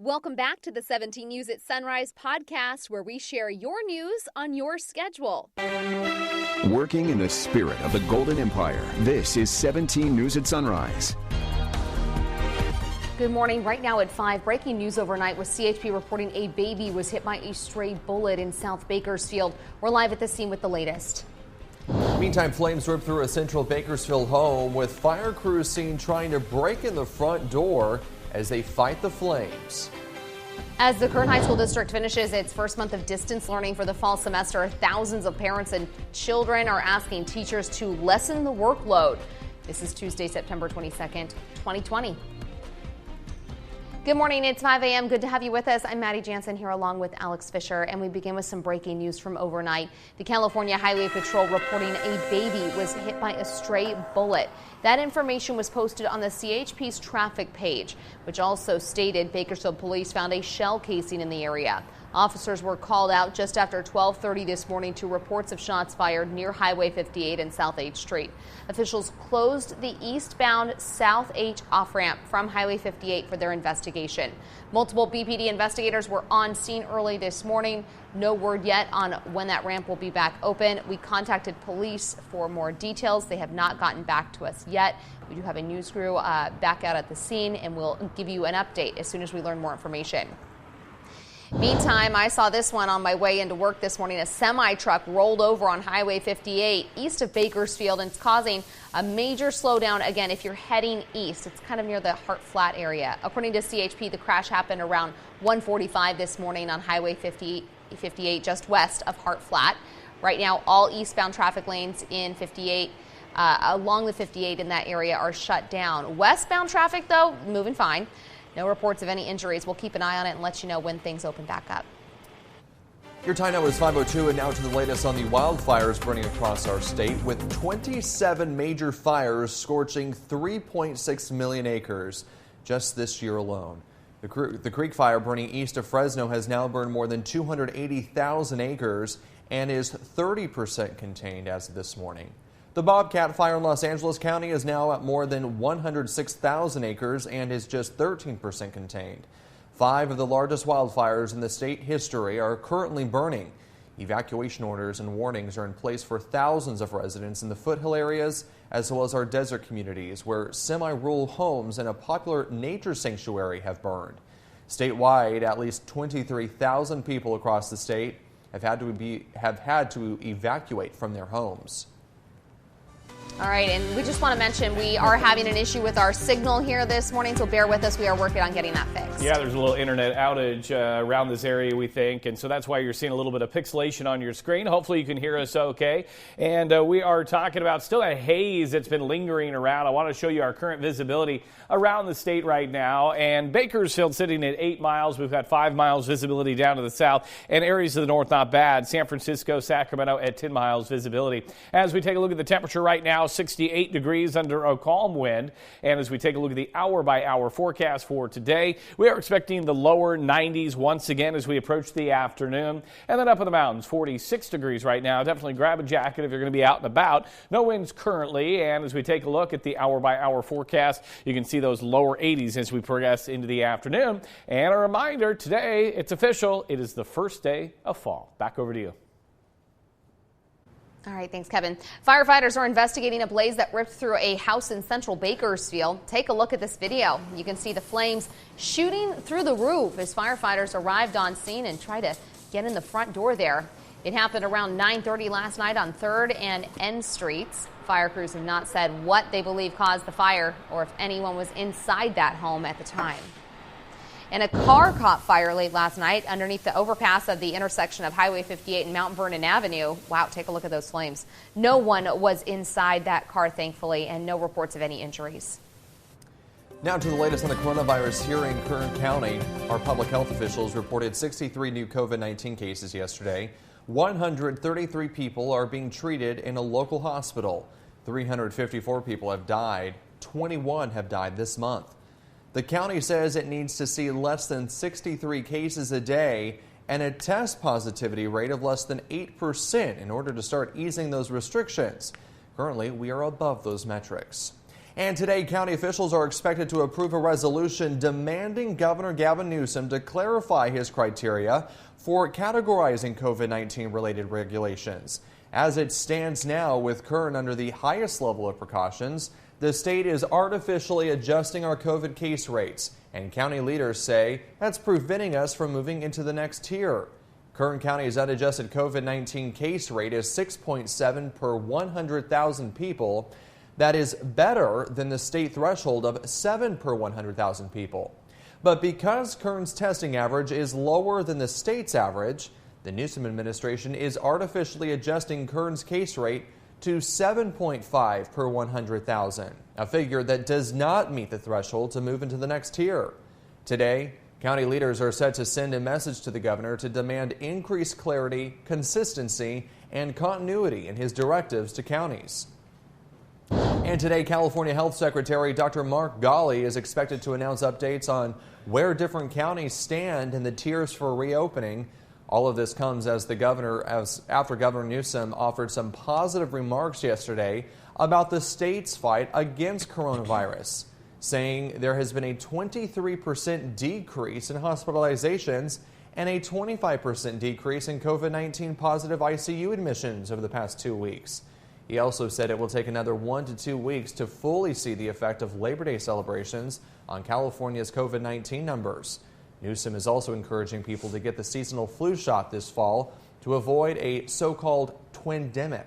Welcome back to the 17 News at Sunrise podcast, where we share your news on your schedule. Working in the spirit of the Golden Empire, this is 17 News at Sunrise. Good morning. Right now at 5, breaking news overnight with CHP reporting a baby was hit by a stray bullet in South Bakersfield. We're live at the scene with the latest. Meantime, flames ripped through a central Bakersfield home, with fire crews seen trying to break in the front door as they fight the flames. As the Kern High School District finishes its first month of distance learning for the fall semester, thousands of parents and children are asking teachers to lessen the workload. This is Tuesday, September 22nd, 2020. Good morning. It's 5 a.m. Good to have you with us. I'm Maddie Jansen here along with Alex Fisher, and we begin with some breaking news from overnight. The California Highway Patrol reporting a baby was hit by a stray bullet. That information was posted on the CHP's traffic page, which also stated Bakersfield police found a shell casing in the area. Officers were called out just after 12:30 this morning to reports of shots fired near Highway 58 and South H Street. Officials closed the eastbound South H off-ramp from Highway 58 for their investigation. Multiple BPD investigators were on scene early this morning. No word yet on when that ramp will be back open. We contacted police for more details. They have not gotten back to us yet. We do have a news crew back out at the scene, and we'll give you an update as soon as we learn more information. Meantime, I saw this one on my way into work this morning. A semi-truck rolled over on Highway 58 east of Bakersfield, and it's causing a major slowdown again if you're heading east. It's kind of near the Hart Flat area. According to CHP, the crash happened around 1:45 this morning on Highway 58 just west of Hart Flat. Right now, all eastbound traffic lanes in 58 along the 58 in that area are shut down. Westbound traffic, though, moving fine. No reports of any injuries. We'll keep an eye on it and let you know when things open back up. Your time now is 5:02, and now to the latest on the wildfires burning across our state, with 27 major fires scorching 3.6 million acres just this year alone. The Creek Fire burning east of Fresno has now burned more than 280,000 acres and is 30% contained as of this morning. The Bobcat Fire in Los Angeles County is now at more than 106,000 acres and is just 13% contained. 5 of the largest wildfires in the state history are currently burning. Evacuation orders and warnings are in place for thousands of residents in the foothill areas, as well as our desert communities, where semi-rural homes and a popular nature sanctuary have burned. Statewide, at least 23,000 people across the state have had to evacuate from their homes. All right, and we just want to mention we are having an issue with our signal here this morning, so bear with us. We are working on getting that fixed. Yeah, there's a little internet outage around this area, we think, and so that's why you're seeing a little bit of pixelation on your screen. Hopefully you can hear us okay. And we are talking about still a haze that's been lingering around. I want to show you our current visibility around the state right now. And Bakersfield sitting at 8 miles. We've got 5 miles visibility down to the south, and areas of the north not bad. San Francisco, Sacramento at 10 miles visibility. As we take a look at the temperature right now, 68 degrees under a calm wind. And as we take a look at the hour-by-hour forecast for today, we are expecting the lower 90s once again as we approach the afternoon. And then up in the mountains, 46 degrees right now. Definitely grab a jacket if you're going to be out and about. No winds currently. And as we take a look at the hour-by-hour forecast, you can see those lower 80s as we progress into the afternoon. And a reminder, today, it's official. It is the first day of fall. Back over to you. All right, thanks, Kevin. Firefighters are investigating a blaze that ripped through a house in central Bakersfield. Take a look at this video. You can see the flames shooting through the roof as firefighters arrived on scene and tried to get in the front door there. It happened around 9:30 last night on 3rd and N Streets. Fire crews have not said what they believe caused the fire or if anyone was inside that home at the time. And a car caught fire late last night underneath the overpass of the intersection of Highway 58 and Mount Vernon Avenue. Wow, take a look at those flames. No one was inside that car, thankfully, and no reports of any injuries. Now to the latest on the coronavirus here in Kern County. Our public health officials reported 63 new COVID-19 cases yesterday. 133 people are being treated in a local hospital. 354 people have died. 21 have died this month. The county says it needs to see less than 63 cases a day and a test positivity rate of less than 8% in order to start easing those restrictions. Currently, we are above those metrics. And today, county officials are expected to approve a resolution demanding Governor Gavin Newsom to clarify his criteria for categorizing COVID-19 related regulations. As it stands now, with Kern under the highest level of precautions, the state is artificially adjusting our COVID case rates, and county leaders say that's preventing us from moving into the next tier. Kern County's unadjusted COVID-19 case rate is 6.7 per 100,000 people. That is better than the state threshold of 7 per 100,000 people. But because Kern's testing average is lower than the state's average, the Newsom administration is artificially adjusting Kern's case rate to 7.5 per 100,000, a figure that does not meet the threshold to move into the next tier. Today, county leaders are set to send a message to the governor to demand increased clarity, consistency, and continuity in his directives to counties. And today, California Health Secretary Dr. Mark Ghaly is expected to announce updates on where different counties stand in the tiers for reopening. All of this comes after Governor Newsom offered some positive remarks yesterday about the state's fight against coronavirus, saying there has been a 23% decrease in hospitalizations and a 25% decrease in COVID-19 positive ICU admissions over the past 2 weeks. He also said it will take another 1 to 2 weeks to fully see the effect of Labor Day celebrations on California's COVID-19 numbers. Newsom is also encouraging people to get the seasonal flu shot this fall to avoid a so-called twindemic.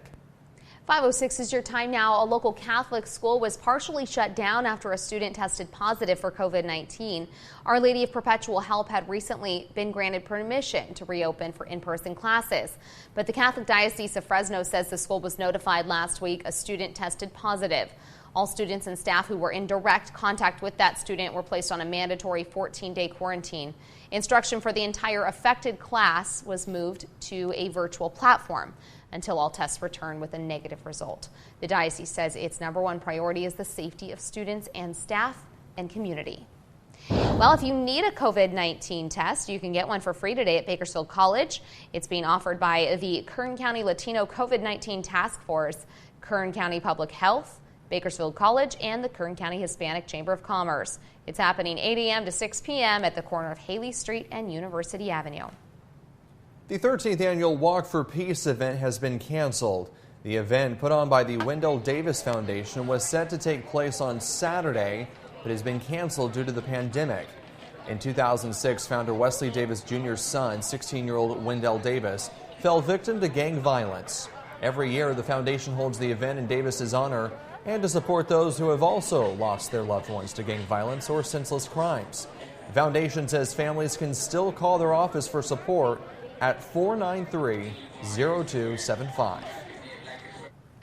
5:06 is your time now. A local Catholic school was partially shut down after a student tested positive for COVID-19. Our Lady of Perpetual Help had recently been granted permission to reopen for in-person classes. But the Catholic Diocese of Fresno says the school was notified last week a student tested positive. All students and staff who were in direct contact with that student were placed on a mandatory 14-day quarantine. Instruction for the entire affected class was moved to a virtual platform until all tests return with a negative result. The diocese says its #1 priority is the safety of students and staff and community. Well, if you need a COVID-19 test, you can get one for free today at Bakersfield College. It's being offered by the Kern County Latino COVID-19 Task Force, Kern County Public Health, Bakersfield College, and the Kern County Hispanic Chamber of Commerce. It's happening 8 a.m. to 6 p.m. at the corner of Haley Street and University Avenue. The 13th annual Walk for Peace event has been canceled. The event, put on by the Wendell Davis Foundation, was set to take place on Saturday, but has been canceled due to the pandemic. In 2006, founder Wesley Davis Jr.'s son, 16-year-old Wendell Davis, fell victim to gang violence. Every year, the foundation holds the event in Davis's honor and to support those who have also lost their loved ones to gang violence or senseless crimes. The foundation says families can still call their office for support at 493-0275.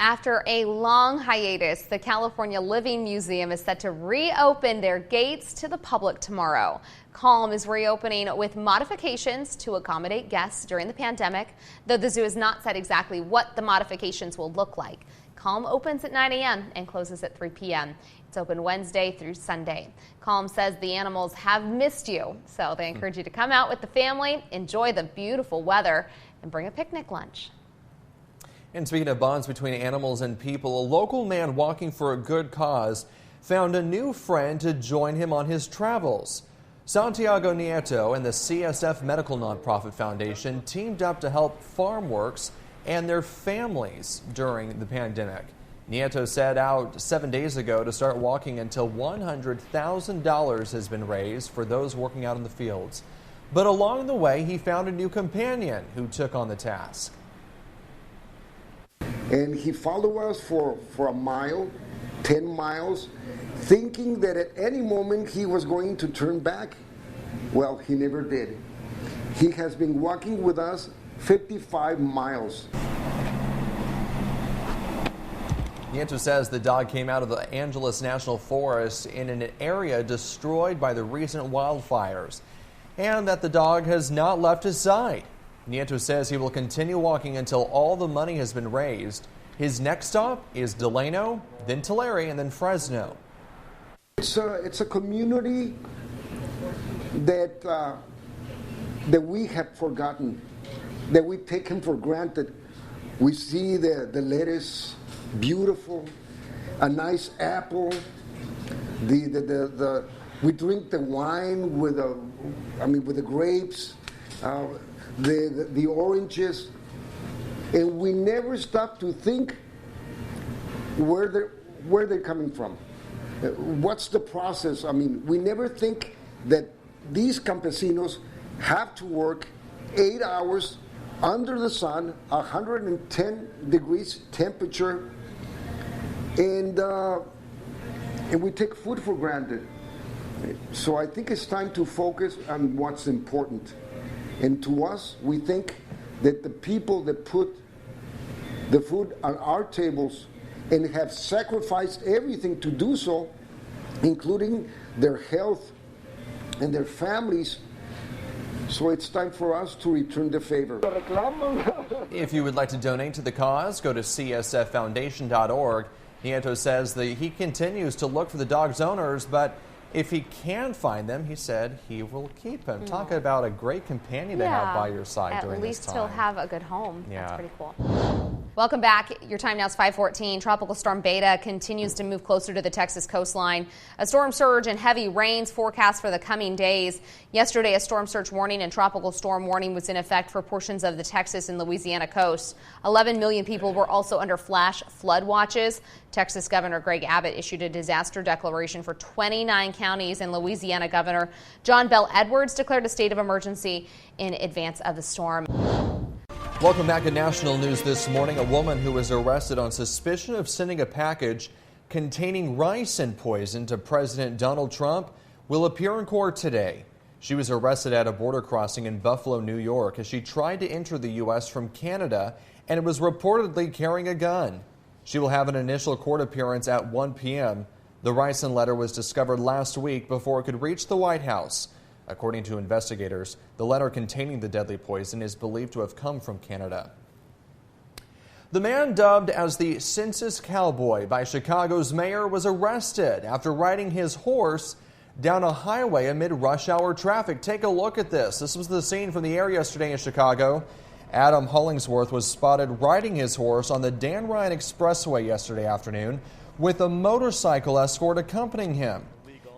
After a long hiatus, the California Living Museum is set to reopen their gates to the public tomorrow. Calm is reopening with modifications to accommodate guests during the pandemic, though the zoo has not said exactly what the modifications will look like. Calm opens at 9 a.m. and closes at 3 p.m. It's open Wednesday through Sunday. Calm says the animals have missed you, so they encourage you to come out with the family, enjoy the beautiful weather, and bring a picnic lunch. And speaking of bonds between animals and people, a local man walking for a good cause found a new friend to join him on his travels. Santiago Nieto and the CSF Medical Nonprofit Foundation teamed up to help farm works and their families during the pandemic. Nieto set out 7 days ago to start walking until $100,000 has been raised for those working out in the fields. But along the way, he found a new companion who took on the task. And he followed us for a mile, 10 miles, thinking that at any moment he was going to turn back. Well, he never did. He has been walking with us 55 miles. Nieto says the dog came out of the Angeles National Forest in an area destroyed by the recent wildfires, and that the dog has not left his side. Nieto says he will continue walking until all the money has been raised. His next stop is Delano, then Tulare, and then Fresno. It's a community that we have forgotten, that we taken for granted. We see the lettuce, beautiful, a nice apple, We drink the wine with the grapes, the oranges, and we never stop to think where they're coming from. What's the process? I mean, we never think that these campesinos have to work 8 hours under the sun, 110 degrees temperature, and we take food for granted. So I think it's time to focus on what's important. And to us, we think that the people that put the food on our tables and have sacrificed everything to do so, including their health and their families. So it's time for us to return the favor. If you would like to donate to the cause, go to csffoundation.org. Nieto says that he continues to look for the dog's owners, but if he can find them, he said he will keep him. Talk about a great companion to have by your side during this time. At least he'll have a good home. Yeah. That's pretty cool. Welcome back. Your time now is 5:14. Tropical storm Beta continues to move closer to the Texas coastline. A storm surge and heavy rains forecast for the coming days. Yesterday, a storm surge warning and tropical storm warning was in effect for portions of the Texas and Louisiana coast. 11 million people were also under flash flood watches. Texas Governor Greg Abbott issued a disaster declaration for 29 counties, and Louisiana Governor John Bel Edwards declared a state of emergency in advance of the storm. Welcome back to National News this morning. A woman who was arrested on suspicion of sending a package containing ricin poison to President Donald Trump will appear in court today. She was arrested at a border crossing in Buffalo, New York, as she tried to enter the U.S. from Canada and was reportedly carrying a gun. She will have an initial court appearance at 1 p.m. The ricin letter was discovered last week before it could reach the White House. According to investigators, the letter containing the deadly poison is believed to have come from Canada. The man dubbed as the Census Cowboy by Chicago's mayor was arrested after riding his horse down a highway amid rush hour traffic. Take a look at this. This was the scene from the air yesterday in Chicago. Adam Hollingsworth was spotted riding his horse on the Dan Ryan Expressway yesterday afternoon with a motorcycle escort accompanying him.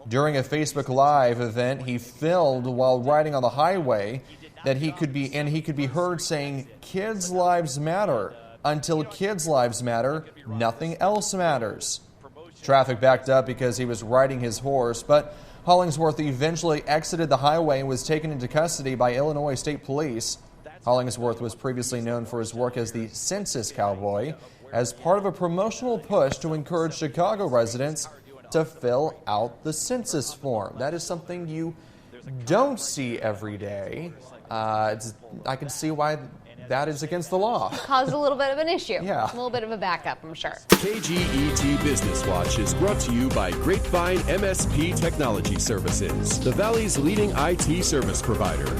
During a Facebook Live event, he filmed while riding on the highway that he could be heard saying, "Kids' lives matter. Until kids' lives matter, nothing else matters." Traffic backed up because he was riding his horse, but Hollingsworth eventually exited the highway and was taken into custody by Illinois State Police. Hollingsworth was previously known for his work as the Census Cowboy as part of a promotional push to encourage Chicago residents to fill out the census form. That is something you don't see every day. I can see why that is against the law. Caused a little bit of an issue. Yeah. A little bit of a backup, I'm sure. KGET Business Watch is brought to you by Grapevine MSP Technology Services, the Valley's leading IT service provider.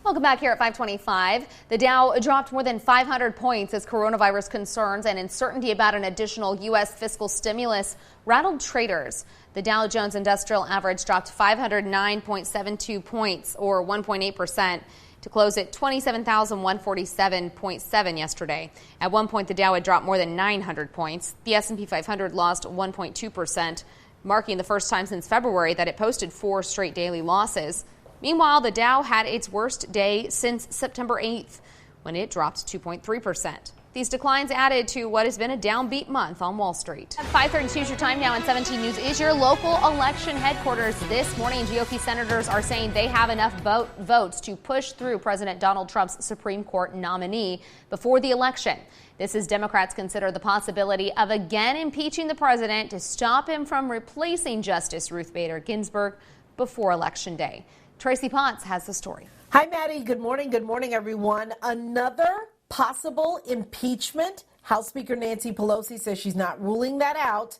Welcome back here at 525. The Dow dropped more than 500 points as coronavirus concerns and uncertainty about an additional U.S. fiscal stimulus rattled traders. The Dow Jones Industrial Average dropped 509.72 points, or 1.8%, to close at 27,147.7 yesterday. At one point, the Dow had dropped more than 900 points. The S&P 500 lost 1.2%, marking the first time since February that it posted 4 straight daily losses. Meanwhile, the Dow had its worst day since September 8th, when it dropped 2.3%. These declines added to what has been a downbeat month on Wall Street. At 5:32 is your time now, and 17 News is your local election headquarters. This morning, GOP senators are saying they have enough votes to push through President Donald Trump's Supreme Court nominee before the election. This as Democrats consider the possibility of again impeaching the president to stop him from replacing Justice Ruth Bader Ginsburg before Election Day. Tracy Potts has the story. Hi, Maddie. Good morning. Good morning, everyone. Another possible impeachment. House Speaker Nancy Pelosi says she's not ruling that out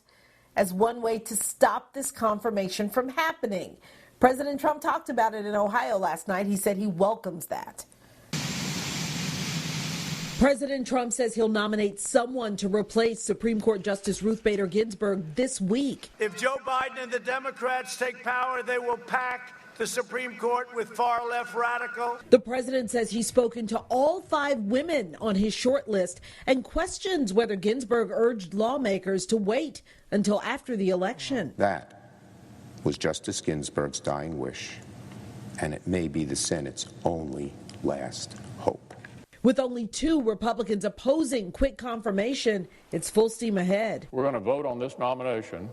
as one way to stop this confirmation from happening. President Trump talked about it in Ohio last night. He said he welcomes that. President Trump says he'll nominate someone to replace Supreme Court Justice Ruth Bader Ginsburg this week. If Joe Biden and the Democrats take power, they will pack the Supreme Court with far-left radical. The president says he's spoken to all 5 women on his short list and questions whether Ginsburg urged lawmakers to wait until after the election. That was Justice Ginsburg's dying wish, and it may be the Senate's only last hope. With only 2 Republicans opposing quick confirmation, it's full steam ahead. We're going to vote on this nomination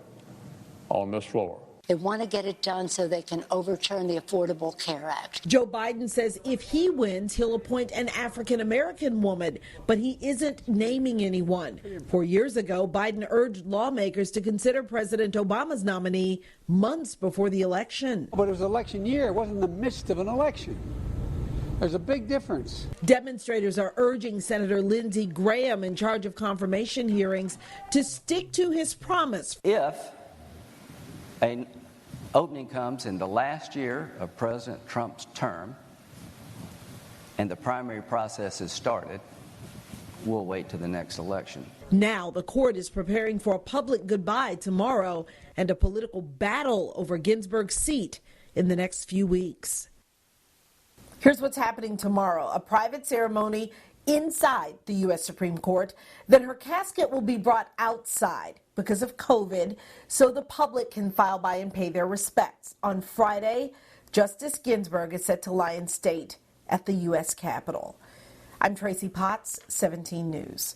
on this floor. They want to get it done so they can overturn the Affordable Care Act. Joe Biden says if he wins, he'll appoint an African-American woman, but he isn't naming anyone. 4 years ago, Biden urged lawmakers to consider President Obama's nominee months before the election. But it was election year. It wasn't in the midst of an election. There's a big difference. Demonstrators are urging Senator Lindsey Graham, in charge of confirmation hearings, to stick to his promise. If an opening comes in the last year of President Trump's term and the primary process is started, we'll wait to the next election. Now the court is preparing for a public goodbye tomorrow and a political battle over Ginsburg's seat in the next few weeks. Here's what's happening tomorrow: a private ceremony inside the U.S. Supreme Court. Then her casket will be brought outside because of COVID, so the public can file by and pay their respects. On Friday, Justice Ginsburg is set to lie in state at the U.S. Capitol. I'm Tracy Potts, 17 News.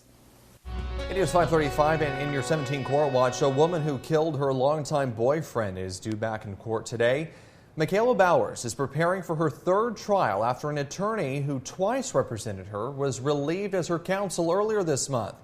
It is 5:35, and in your 17 Court Watch, a woman who killed her longtime boyfriend is due back in court today. Michaela Bowers is preparing for her 3rd trial after an attorney who twice represented her was relieved as her counsel earlier this month.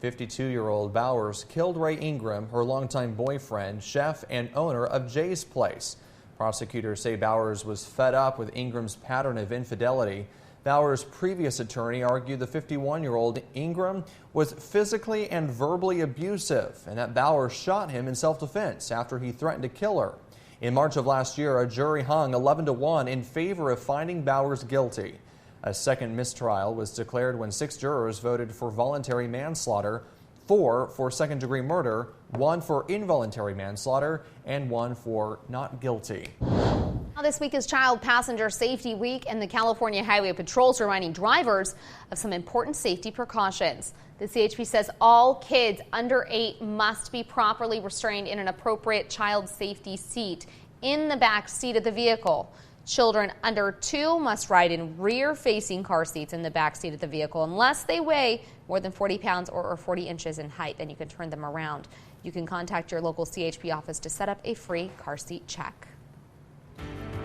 52-year-old Bowers killed Ray Ingram, her longtime boyfriend, chef and owner of Jay's Place. Prosecutors say Bowers was fed up with Ingram's pattern of infidelity. Bowers' previous attorney argued the 51-year-old Ingram was physically and verbally abusive and that Bowers shot him in self-defense after he threatened to kill her. In March of last year, a jury hung 11-1 in favor of finding Bowers guilty. A second mistrial was declared when 6 jurors voted for voluntary manslaughter, 4 for second-degree murder, 1 for involuntary manslaughter, and 1 for not guilty. Now, this week is Child Passenger Safety Week, and the California Highway Patrol is reminding drivers of some important safety precautions. The CHP says all kids under 8 must be properly restrained in an appropriate child safety seat in the back seat of the vehicle. Children under 2 must ride in rear-facing car seats in the back seat of the vehicle unless they weigh more than 40 pounds or 40 inches in height. Then you can turn them around. You can contact your local CHP office to set up a free car seat check.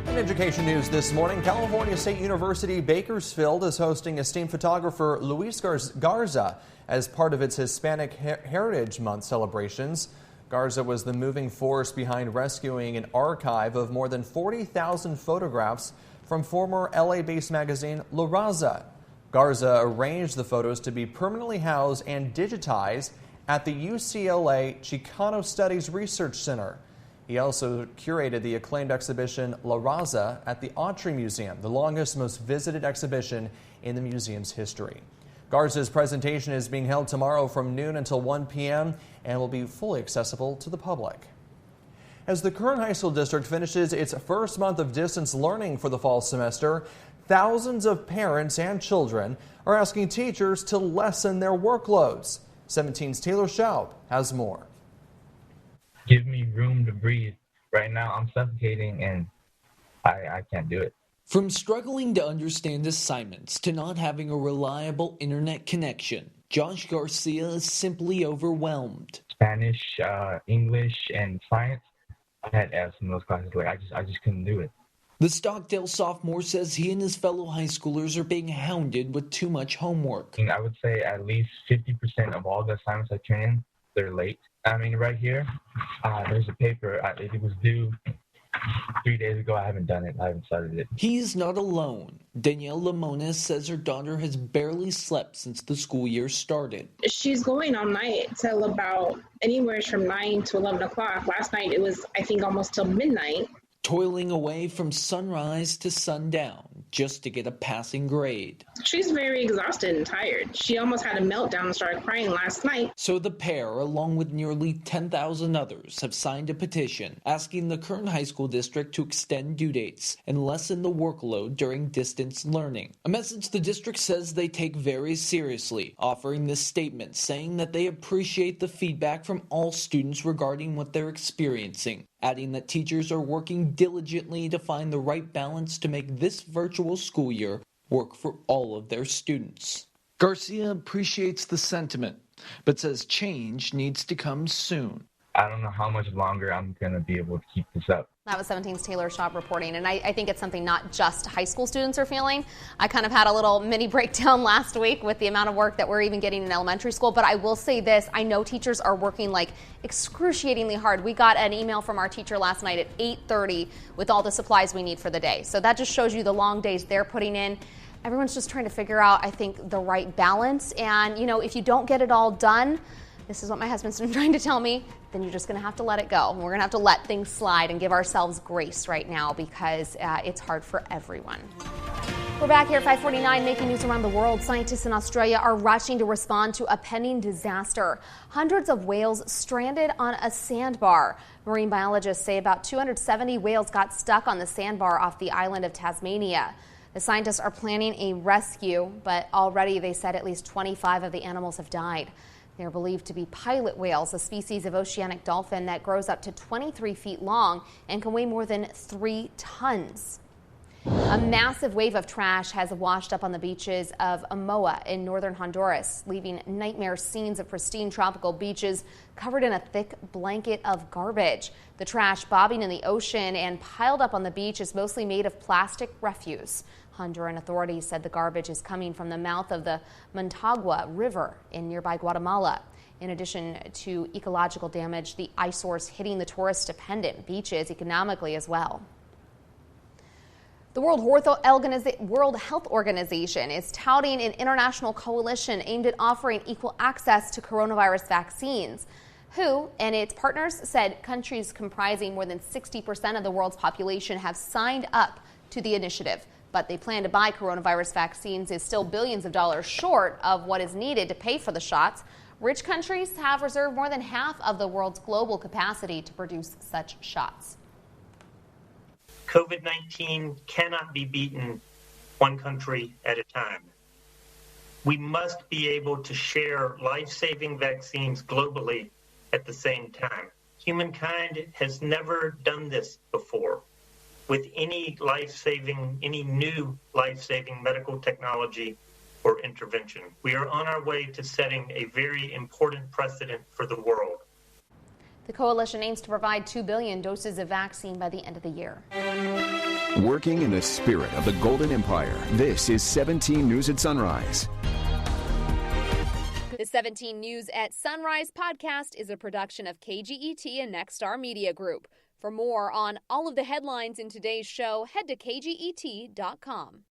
In education news this morning, California State University Bakersfield is hosting esteemed photographer Luis Garza as part of its Hispanic Heritage Month celebrations. Garza was the moving force behind rescuing an archive of more than 40,000 photographs from former LA-based magazine La Raza. Garza arranged the photos to be permanently housed and digitized at the UCLA Chicano Studies Research Center. He also curated the acclaimed exhibition La Raza at the Autry Museum, the longest, most visited exhibition in the museum's history. Garza's presentation is being held tomorrow from noon until 1 p.m. and will be fully accessible to the public. As the Kern High School District finishes its first month of distance learning for the fall semester, thousands of parents and children are asking teachers to lessen their workloads. 17's Taylor Schaub has more. Give me room to breathe. Right now I'm suffocating and I can't do it. From struggling to understand assignments to not having a reliable internet connection, Josh Garcia is simply overwhelmed. Spanish, English, and science, I had F's in those classes. Like I just couldn't do it. The Stockdale sophomore says he and his fellow high schoolers are being hounded with too much homework. I would say at least 50% of all the assignments I turn in, they're late. I mean, right here, there's a paper. It was due 3 days ago. I haven't done it. I haven't started it. He's not alone. Danielle Lamones says her daughter has barely slept since the school year started. She's going all night till about anywhere from 9 to 11 o'clock. Last night it was, I think, almost till midnight. Toiling away from sunrise to sundown just to get a passing grade. She's very exhausted and tired. She almost had a meltdown and started crying last night. So the pair, along with nearly 10,000 others, have signed a petition asking the Kern High School District to extend due dates and lessen the workload during distance learning. A message the district says they take very seriously, offering this statement saying that they appreciate the feedback from all students regarding what they're experiencing, adding that teachers are working diligently to find the right balance to make this virtual school year work for all of their students. Garcia appreciates the sentiment, but says change needs to come soon. I don't know how much longer I'm going to be able to keep this up. That was 17's Taylor Schaub reporting, and I think it's something not just high school students are feeling. I kind of had a little mini breakdown last week with the amount of work that we're even getting in elementary school, but I will say this, I know teachers are working like excruciatingly hard. We got an email from our teacher last night at 8:30 with all the supplies we need for the day. So that just shows you the long days they're putting in. Everyone's just trying to figure out, I think, the right balance. And, you know, if you don't get it all done, this is what my husband's been trying to tell me, then you're just going to have to let it go. We're going to have to let things slide and give ourselves grace right now because it's hard for everyone. We're back here at 5:49, making news around the world. Scientists in Australia are rushing to respond to a pending disaster. Hundreds of whales stranded on a sandbar. Marine biologists say about 270 whales got stuck on the sandbar off the island of Tasmania. The scientists are planning a rescue, but already they said at least 25 of the animals have died. They're believed to be pilot whales, a species of oceanic dolphin that grows up to 23 feet long and can weigh more than 3 tons. A massive wave of trash has washed up on the beaches of Omoa in northern Honduras, leaving nightmare scenes of pristine tropical beaches covered in a thick blanket of garbage. The trash bobbing in the ocean and piled up on the beach is mostly made of plastic refuse. Honduran authorities said the garbage is coming from the mouth of the Montagua River in nearby Guatemala. In addition to ecological damage, the eyesore's hitting the tourist-dependent beaches economically as well. The World Health Organization is touting an international coalition aimed at offering equal access to coronavirus vaccines. WHO and its partners said countries comprising more than 60% of the world's population have signed up to the initiative. But they plan to buy coronavirus vaccines is still billions of dollars short of what is needed to pay for the shots. Rich countries have reserved more than half of the world's global capacity to produce such shots. COVID-19 cannot be beaten one country at a time. We must be able to share life-saving vaccines globally at the same time. Humankind has never done this before with any new life-saving medical technology or intervention. We are on our way to setting a very important precedent for the world. The coalition aims to provide 2 billion doses of vaccine by the end of the year. Working in the spirit of the Golden Empire, this is 17 News at Sunrise. The 17 News at Sunrise podcast is a production of KGET and Nexstar Media Group. For more on all of the headlines in today's show, head to kget.com.